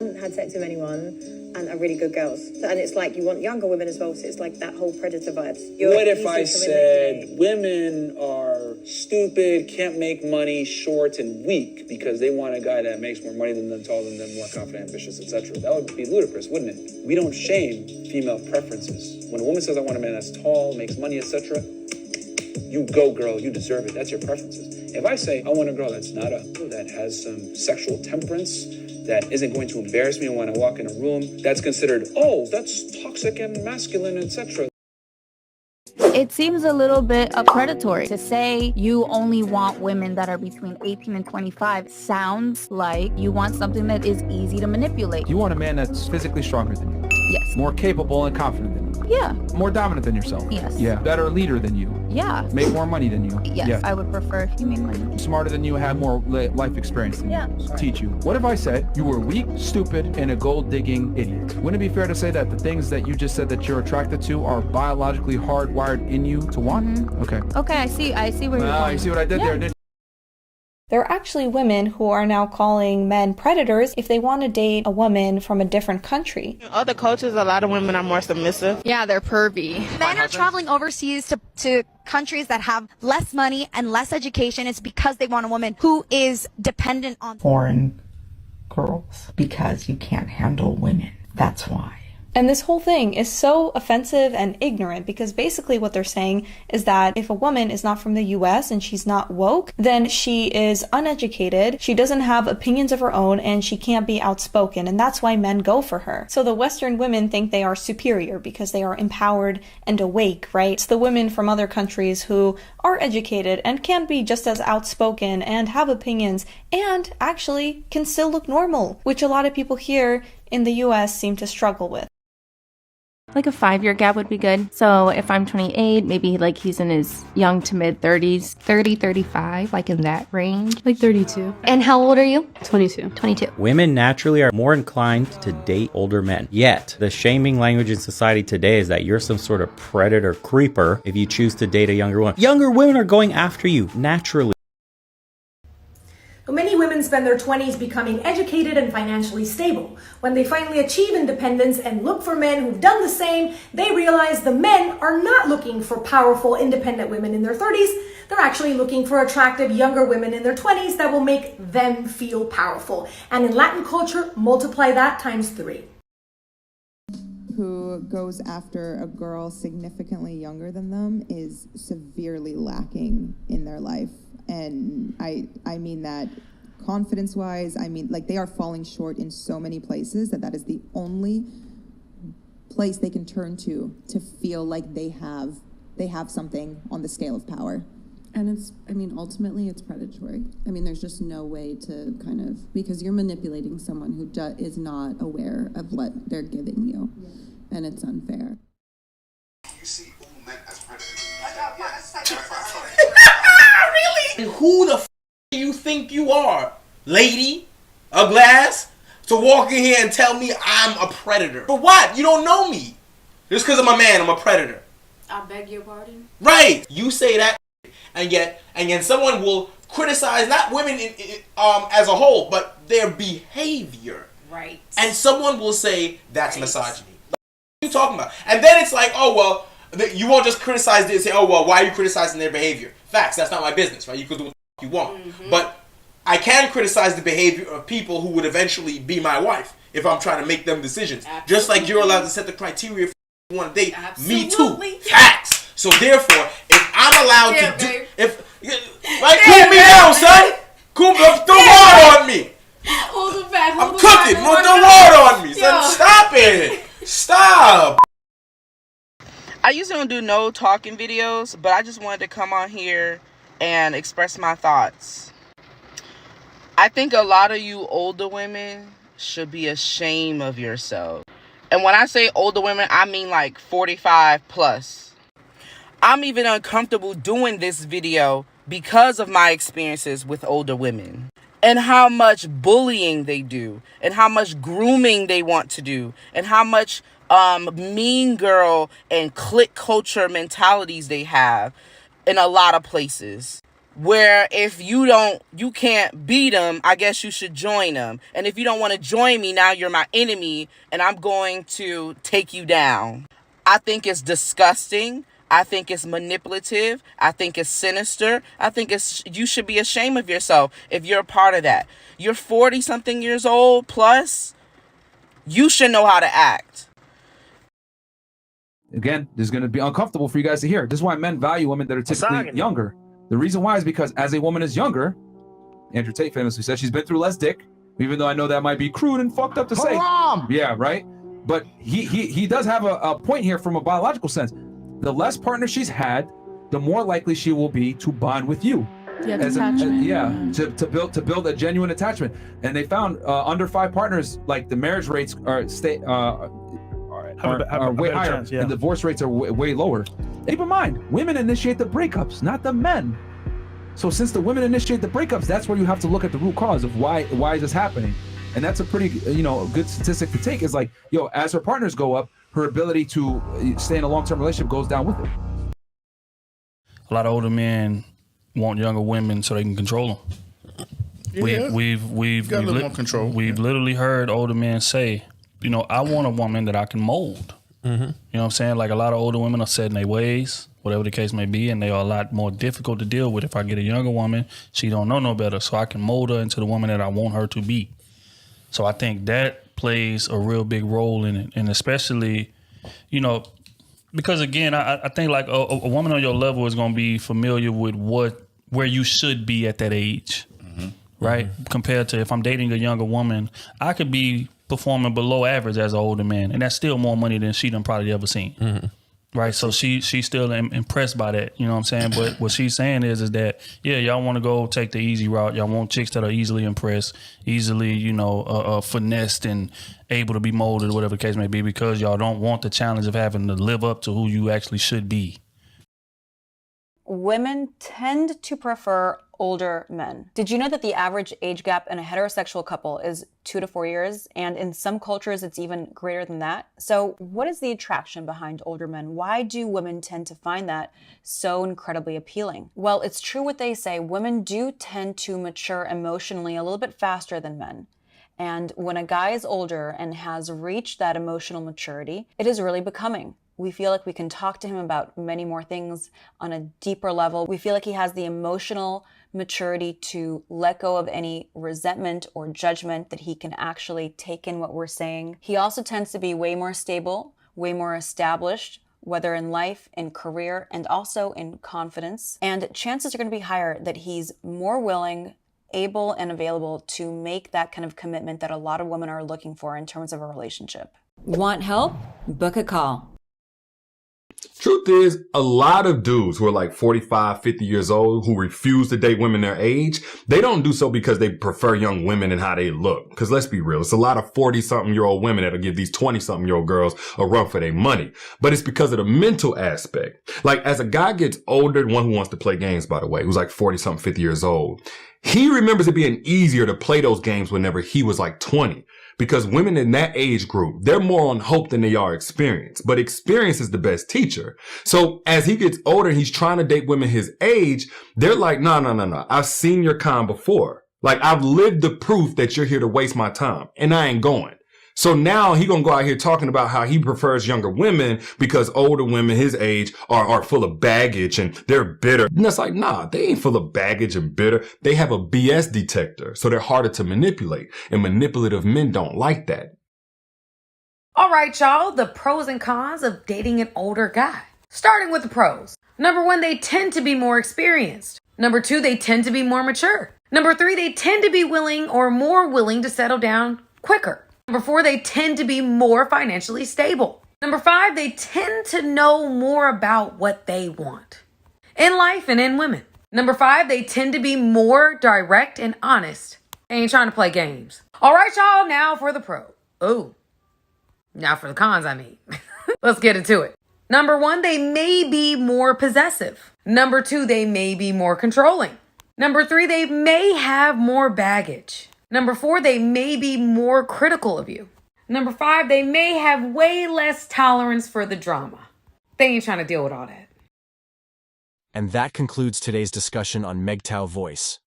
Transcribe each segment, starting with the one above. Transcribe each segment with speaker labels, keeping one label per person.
Speaker 1: had sex with anyone and are really good girls. And it's like you want younger women as well, so it's like that whole predator vibes.
Speaker 2: What if I said women are stupid, can't make money, short, and weak because they want a guy that makes more money than them, taller than them, more confident, ambitious, etc.? That would be ludicrous, wouldn't it? We don't shame female preferences. When a woman says, I want a man that's tall, makes money, etc., you go, girl, you deserve it. That's your preferences. If I say, I want a girl that's not that has some sexual temperance, that isn't going to embarrass me when I walk in a room, that's considered, oh, that's toxic and masculine, etc.
Speaker 3: It seems a little bit predatory to say you only want women that are between 18 and 25. Sounds like you want something that is easy to manipulate.
Speaker 4: You want a man that's physically stronger than you.
Speaker 3: Yes.
Speaker 4: More capable and confident than you.
Speaker 3: Yeah.
Speaker 4: More dominant than yourself.
Speaker 3: Yes.
Speaker 4: Yeah. Better leader than you.
Speaker 3: Yeah.
Speaker 4: Make more money than you.
Speaker 3: Yes,
Speaker 4: yeah.
Speaker 3: I would prefer if you made money.
Speaker 4: Smarter than you, have more life experience than you. Teach you. What if I said you were weak, stupid, and a gold-digging idiot? Wouldn't it be fair to say that the things that you just said that you're attracted to are biologically hardwired in you to want? Mm-hmm. Okay.
Speaker 3: Okay, I see where you're going.
Speaker 4: You see what I did there, didn't you?
Speaker 5: There are actually women who are now calling men predators if they want to date a woman from a different country.
Speaker 6: In other cultures, a lot of women are more submissive.
Speaker 7: Yeah, they're pervy.
Speaker 8: Men are traveling overseas to countries that have less money and less education. It's because they want a woman who is dependent on
Speaker 9: foreign girls because you can't handle women. That's why.
Speaker 5: And this whole thing is so offensive and ignorant because basically what they're saying is that if a woman is not from the US and she's not woke, then she is uneducated, she doesn't have opinions of her own, and she can't be outspoken, and that's why men go for her. So the Western women think they are superior because they are empowered and awake, right? It's the women from other countries who are educated and can be just as outspoken and have opinions and actually can still look normal, which a lot of people here in the US seem to struggle with.
Speaker 10: Like a 5-year gap would be good. So if I'm 28, maybe like he's in his young to mid 30s, 30, 35, like in that range.
Speaker 7: Like 32.
Speaker 10: And how old are you?
Speaker 7: 22.
Speaker 10: 22.
Speaker 11: Women naturally are more inclined to date older men. Yet, the shaming language in society today is that you're some sort of predator creeper if you choose to date a younger woman. Younger women are going after you naturally.
Speaker 12: Many women spend their 20s becoming educated and financially stable. When they finally achieve independence and look for men who've done the same, they realize the men are not looking for powerful, independent women in their 30s. They're actually looking for attractive, younger women in their 20s that will make them feel powerful. And in Latin culture, multiply that times 3.
Speaker 13: Who goes after a girl significantly younger than them is severely lacking in their life. And I mean that confidence-wise, I mean, like, they are falling short in so many places that is the only place they can turn to feel like they have something on the scale of power.
Speaker 14: And ultimately it's predatory. There's just no way to because you're manipulating someone who is not aware of what they're giving you. Yeah. And it's unfair.
Speaker 15: You see all men as predators.
Speaker 16: Really? Who the do you think you are, lady? A glass? To walk in here and tell me I'm a predator. For what? You don't know me. Just because I'm a man, I'm a predator.
Speaker 17: I beg your pardon?
Speaker 16: Right. You say that, and yet someone will criticize not women as a whole, but their behavior.
Speaker 17: Right.
Speaker 16: And someone will say that's misogyny. What are you talking about? And then it's like, oh, well, you won't just criticize this and say, oh, well, why are you criticizing their behavior? Facts, that's not my business, right? You can do what you want. Mm-hmm. But I can criticize the behavior of people who would eventually be my wife if I'm trying to make them decisions. Absolutely. Just like you're allowed to set the criteria for you want to date. Absolutely. Me too. Facts. So therefore, if I'm allowed to do... cool me down, son! Cool, throw water on me!
Speaker 17: Hold it back,
Speaker 16: I'm cooking! Throw water on me, son! Stop it! Stop!
Speaker 6: I usually don't do no talking videos, but I just wanted to come on here and express my thoughts. I think a lot of you older women should be ashamed of yourselves. And when I say older women, I mean like 45 plus. I'm even uncomfortable doing this video because of my experiences with older women and how much bullying they do and how much grooming they want to do and how much mean girl and clique culture mentalities they have in a lot of places. where if you can't beat them, I guess you should join them. And if you don't want to join me, now you're my enemy and I'm going to take you down. I think it's disgusting. I think it's manipulative. I think it's sinister. I think you should be ashamed of yourself if you're a part of that. You're 40 something years old plus, you should know how to act.
Speaker 4: Again, this is going to be uncomfortable for you guys to hear. This is why men value women that are typically younger. The reason why is because as a woman is younger, Andrew Tate famously said she's been through less dick, even though I know that might be crude and fucked up to say. Yeah, right? But he does have a point here from a biological sense. The less partners she's had, the more likely she will be to bond with you.
Speaker 3: Yeah, attachment.
Speaker 4: To build a genuine attachment. And they found under 5 partners, like the marriage rates are way higher, chance, and divorce rates are way lower. Keep in mind, women initiate the breakups, not the men. So since the women initiate the breakups, that's where you have to look at the root cause of why is this happening. And that's a pretty good statistic to take. Is like, as her partners go up, her ability to stay in a long-term relationship goes down with it.
Speaker 7: A lot of older men want younger women so they can control them.
Speaker 18: Yeah.
Speaker 7: We've
Speaker 18: got a little more control.
Speaker 7: We've literally heard older men say, I want a woman that I can mold. You know what I'm saying? Like, a lot of older women are set in their ways, whatever the case may be, and they are a lot more difficult to deal with. If I get a younger woman, she don't know no better, so I can mold her into the woman that I want her to be. So I think that plays a real big role in it, and especially, because again, I think like a woman on your level is going to be familiar with where you should be at that age, right? Compared to if I'm dating a younger woman, I could be performing below average as an older man, and that's still more money than she done probably ever seen. Right, so she's still impressed by that, you know what I'm saying? But what she's saying is that, y'all want to go take the easy route. Y'all want chicks that are easily impressed, easily, finessed and able to be molded, whatever the case may be, because y'all don't want the challenge of having to live up to who you actually should be.
Speaker 19: Women tend to prefer older men. Did you know that the average age gap in a heterosexual couple is 2 to 4 years? And in some cultures, it's even greater than that. So what is the attraction behind older men? Why do women tend to find that so incredibly appealing? Well, it's true what they say. Women do tend to mature emotionally a little bit faster than men. And when a guy is older and has reached that emotional maturity, it is really becoming. We feel like we can talk to him about many more things on a deeper level. We feel like he has the emotional maturity to let go of any resentment or judgment, that he can actually take in what we're saying. He also tends to be way more stable, way more established, whether in life, in career, and also in confidence. And chances are going to be higher that he's more willing, able, and available to make that kind of commitment that a lot of women are looking for in terms of a relationship.
Speaker 20: Want help? Book a call.
Speaker 21: Truth is, a lot of dudes who are like 45, 50 years old who refuse to date women their age, they don't do so because they prefer young women and how they look. Because let's be real, it's a lot of 40-something-year-old women that'll give these 20-something-year-old girls a run for their money. But it's because of the mental aspect. Like, as a guy gets older, one who wants to play games, by the way, who's like 40-something, 50 years old, he remembers it being easier to play those games whenever he was like 20. Because women in that age group, they're more on hope than they are experience. But experience is the best teacher. So as he gets older and he's trying to date women his age, they're like, no. I've seen your kind before. Like, I've lived the proof that you're here to waste my time, and I ain't going. So now he gonna go out here talking about how he prefers younger women because older women his age are full of baggage and they're bitter. And it's like, nah, they ain't full of baggage and bitter. They have a BS detector, so they're harder to manipulate. And manipulative men don't like that.
Speaker 22: All right, y'all, the pros and cons of dating an older guy. Starting with the pros. Number 1, they tend to be more experienced. Number 2, they tend to be more mature. Number 3, they tend to be willing or more willing to settle down quicker. Number 4, they tend to be more financially stable. Number 5, they tend to know more about what they want in life and in women. Number 5, they tend to be more direct and honest. They ain't trying to play games. All right, y'all, now for the pro. Oh, now for the cons, I mean. Let's get into it. Number 1, they may be more possessive. Number 2, they may be more controlling. Number 3, they may have more baggage. Number 4, they may be more critical of you. Number 5, they may have way less tolerance for the drama. They ain't trying to deal with all that.
Speaker 1: And that concludes today's discussion on MGTOW voice.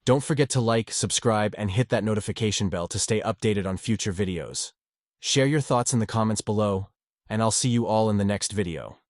Speaker 1: Don't forget to like, subscribe, and hit that notification bell to stay updated on future videos. Share your thoughts in the comments below, and I'll see you all in the next video.